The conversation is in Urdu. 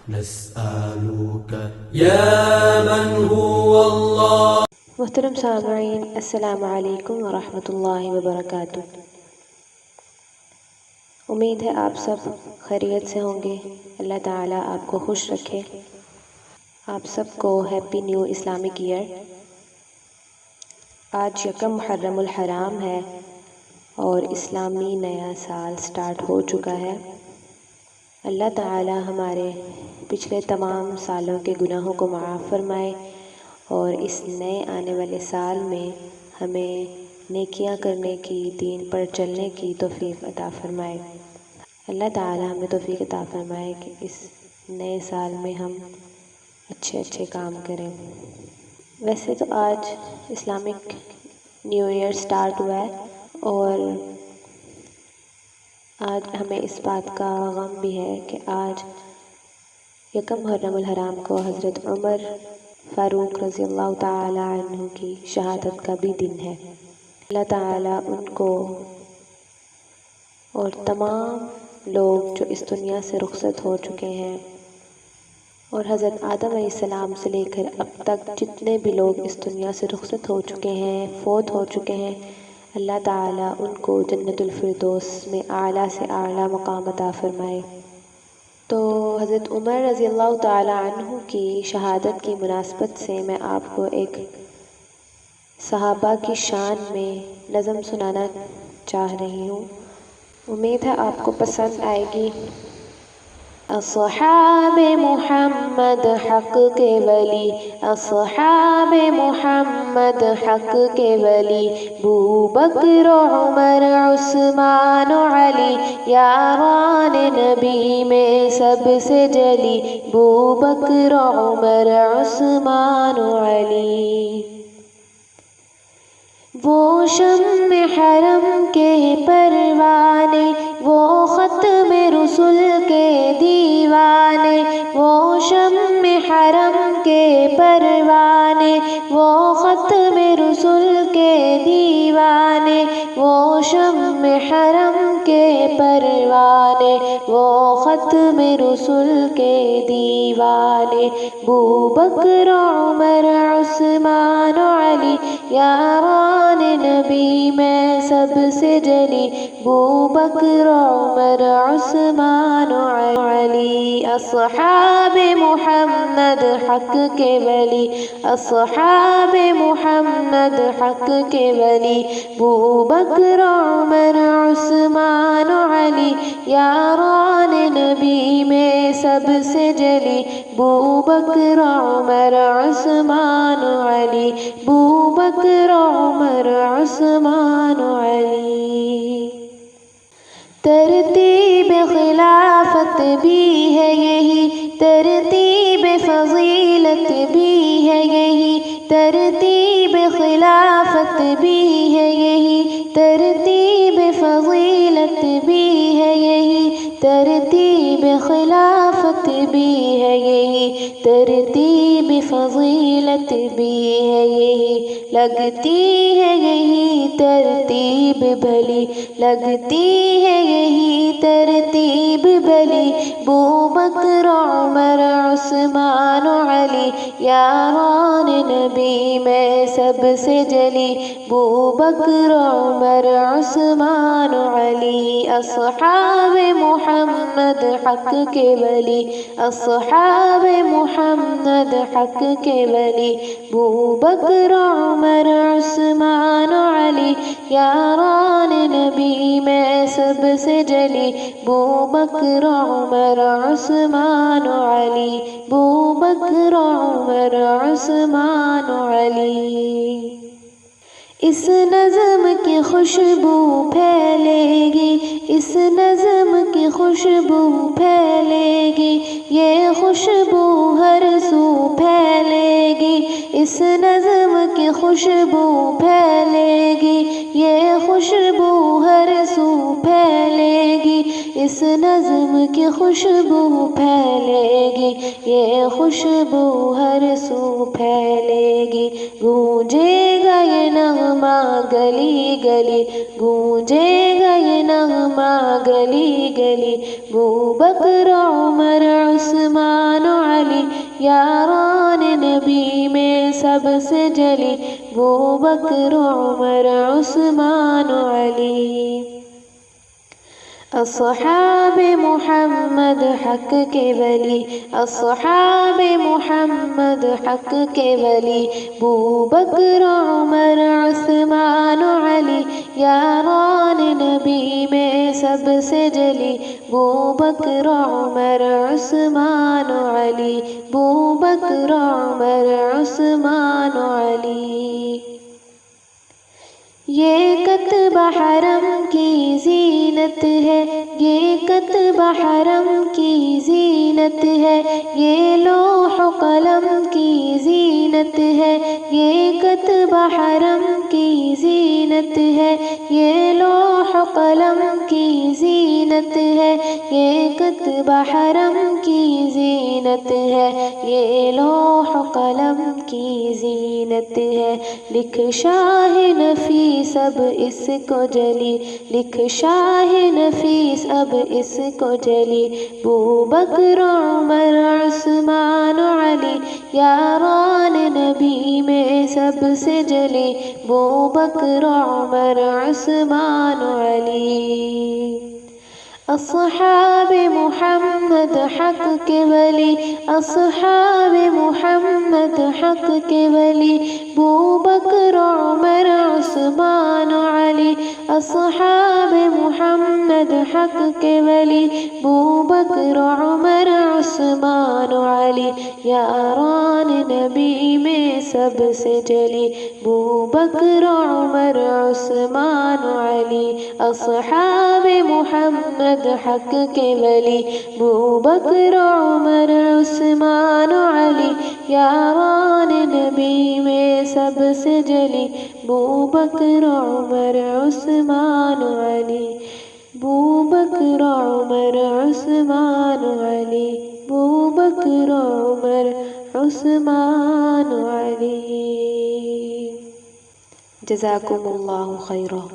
نسألك يا من هو الله. محترم سامعین، السلام علیکم ورحمۃ اللہ وبرکاتہ۔ امید ہے آپ سب خیریت سے ہوں گے۔ اللہ تعالیٰ آپ کو خوش رکھے۔ آپ سب کو ہیپی نیو اسلامک ایئر۔ آج یکم محرم الحرام ہے اور اسلامی نیا سال سٹارٹ ہو چکا ہے۔ اللہ تعالیٰ ہمارے پچھلے تمام سالوں کے گناہوں کو معاف فرمائے اور اس نئے آنے والے سال میں ہمیں نیکیاں کرنے کی، دین پر چلنے کی توفیق عطا فرمائے۔ اللہ تعالیٰ ہمیں توفیق عطا فرمائے کہ اس نئے سال میں ہم اچھے کام کریں۔ ویسے تو آج اسلامک نیو ایئر سٹارٹ ہوا ہے اور آج ہمیں اس بات کا غم بھی ہے کہ آج یکم محرم الحرام کو حضرت عمر فاروق رضی اللہ تعالی عنہ کی شہادت کا بھی دن ہے۔ اللہ تعالیٰ ان کو اور تمام لوگ جو اس دنیا سے رخصت ہو چکے ہیں اور حضرت آدم علیہ السلام سے لے کر اب تک جتنے بھی لوگ اس دنیا سے رخصت ہو چکے ہیں، فوت ہو چکے ہیں، اللہ تعالیٰ ان کو جنت الفردوس میں اعلیٰ سے اعلیٰ مقام عطا فرمائے۔ تو حضرت عمر رضی اللہ تعالی عنہ کی شہادت کی مناسبت سے میں آپ کو ایک صحابہ کی شان میں نظم سنانا چاہ رہی ہوں۔ امید ہے آپ کو پسند آئے گی۔ اصحاب محمد حق کے ولی، اصحاب محمد حق کے ولی، بوبکر عمر عثمان علی، یاران نبی میں سب سے جلی، بوبکر عمر عثمان علی۔ وہ شمع حرم کے پروانے، وہ ختم رسل کے دیوانے، وہ شمع حرم کے پروانے، وہ ختم رسل کے دیوانے، وہ شمع حرم کے پروانے، وہ ختم رسل کے دیوانے، بوبکر عمر عثمان علی، یاران نبی میں سب سے جلی، بوبکر عمر عثمان علی۔ اصحاب محمد حق کے ولی، اصحاب محمد حق کے ولی، بوبکر عمر عثمان علی، یاران نبی میں سب سے جلی، بوبکر عمر عثمان علی، بوبکر عمر عثمان علی۔ ترتیب خلافت بھی ہے یہی، ترتیب فضیلت بھی ہے یہی، ترتیب خلافت بھی ہے یہی، ترتیب فضیلت بھی ہے یہی، ترتیب خلافت بھی ہے یہی، ترتیب فضیلت بھی ہے یہی، لگتی ہے یہی ترتیب بھلی، لگتی ہے یہی ترتیب بھلی، بوبکر عمر عثمان علی، یاران نبی میں سب سے جلی، بوبکر عمر عثمان علی۔ اصحاب محمد حق کے ولی، اصحاب محمد حق کے ولی، بوبکر عمر عثمان علی، یاران نبی میں سب سے جلی، بوبکر عمر عثمان علی، بوبکر عمر عثمان علی۔ اس نظم کی خوشبو پھیلے گی، اس نظم کی خوشبو پھیلے گی، یہ خوشبو ہر سو پھیلے گی، اس نظم کی خوشبو پھیلے گی، یہ خوشبو ہر سو پھیلے گی، اس نظم کی خوشبو پھیلے گی، یہ خوشبو ہر سو پھیلے گی، گونجے گا یہ نغمہ گلی گلی، گونجے گا یہ نغمہ گلی گلی، بوبکر عمر عثمان علی، یاران نبی میں سب سے جلی ابو بکر عمر عثمان علی۔ اصحاب محمد حق کے ولی، اصحاب محمد حق کے ولی ابو بکر عمر عثمان علی، یاران نبی میں سب سے جلی ابو بکر عمر عثمان علی، ابو بکر عمر عثمان علی۔ یہ کتب حرم کی زینت ہے، یہ کتب حرم کی زینت ہے، یہ لوح قلم کی زینت ہے، یہ کتب حرم کی زینت ہے، یہ لوح قلم کی زینت ہے، یہ کتب حرم کی زینت ہے، یہ لوح قلم کی زینت ہے۔ لکھ شاہ نفیس اب اس کو جلی، لکھ شاہ نفیس اب اس کو جلی ابو بکر عمر عثمان علی، یاران نبی میں سب سے جلی ابو بکر عمر عثمان علی۔ اصحاب محمد حق کے ولی، اصحاب محمد حق کے ولی ابو بکر عمر عثمان علی، اصحاب محمد حق کے ولی ابو بکر عمر عثمان علی، یاران نبی میں سب سے جلی ابو بکر عمر عثمان علی، اصحاب محمد حق کے ولی ابو بکر عمر عثمان علی، یاران نبی میں سب سے جلی ابو بکر عمر عثمان علی، ابو بکر عمر عثمان علی، ابو بکر عمر عثمان علی۔ جزاکم اللہ خیرا۔